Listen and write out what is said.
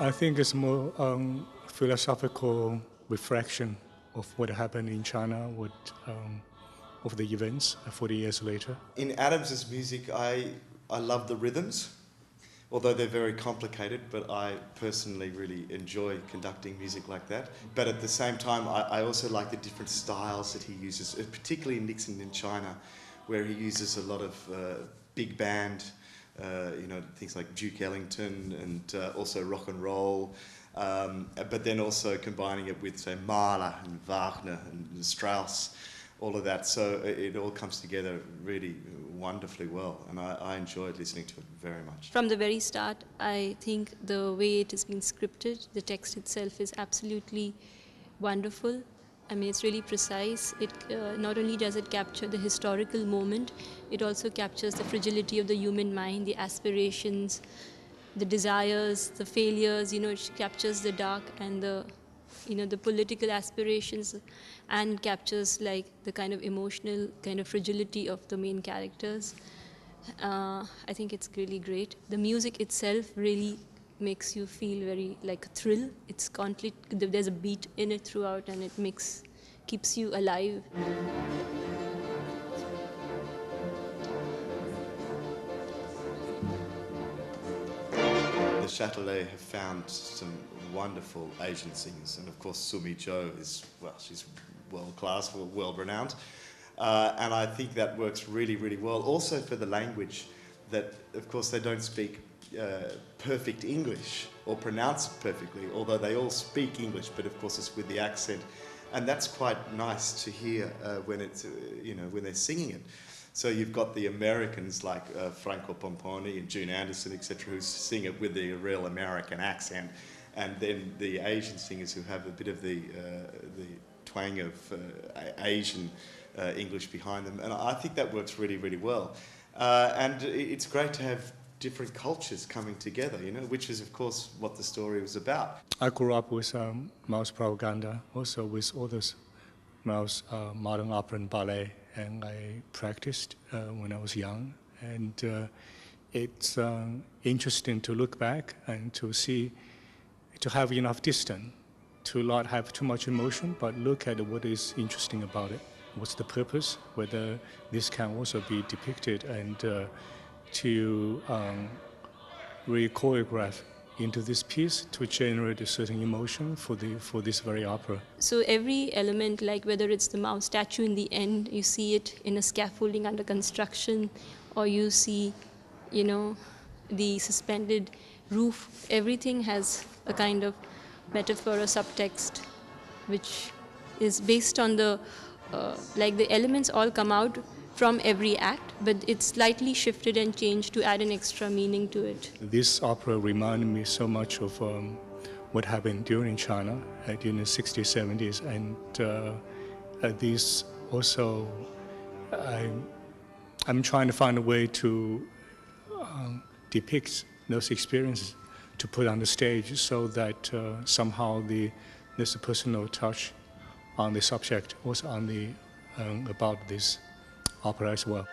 I think it's more philosophical reflection of what happened in China, of the events 40 years later. In Adams's music, I love the rhythms, although they're very complicated, but I personally really enjoy conducting music like that. But at the same time, I also like the different styles that he uses, particularly in Nixon in China, where he uses a lot of big band, things like Duke Ellington and also rock and roll, but then also combining it with, say, Mahler and Wagner and Strauss, all of that. So it all comes together really wonderfully well, and I enjoyed listening to it very much. From the very start, I think the way it has been scripted, the text itself is absolutely wonderful. I mean, it's really precise. It not only does it capture the historical moment, it also captures the fragility of the human mind, the aspirations, the desires, the failures. It captures the dark and the political aspirations, and captures like the kind of emotional kind of fragility of the main characters. I think it's really great. The music itself really makes you feel very like a thrill. It's constantly, there's a beat in it throughout, and it keeps you alive. The Châtelet have found some wonderful Asian singers, and of course Sumi Zhou is, well, she's world-class, world-renowned, and I think that works really, really well. Also for the language, that of course they don't speak perfect English or pronounce it perfectly, although they all speak English, but of course it's with the accent, and that's quite nice to hear when it's when they're singing it. So you've got the Americans like Franco Pomponi and June Anderson, etc., who sing it with the real American accent, and then the Asian singers who have a bit of the twang of Asian English behind them, and I think that works really, really well. And it's great to have different cultures coming together, which is of course what the story was about. I grew up with Mao's propaganda, also with all those Mao's modern opera and ballet, and I practiced when I was young, and it's interesting to look back and to see, to have enough distance, to not have too much emotion, but look at what is interesting about it. What's the purpose, whether this can also be depicted, and to re-choreograph into this piece to generate a certain emotion for this very opera. So every element, like whether it's the Mao statue in the end, you see it in a scaffolding under construction, or you see, the suspended roof, everything has a kind of metaphor or subtext, which is based on the elements all come out from every act, but it's slightly shifted and changed to add an extra meaning to it. This opera reminded me so much of what happened during China during the 60s, 70s, and this also, I'm trying to find a way to depict those experiences, to put on the stage, so that somehow there's a personal touch on the subject, also on about this opera as well.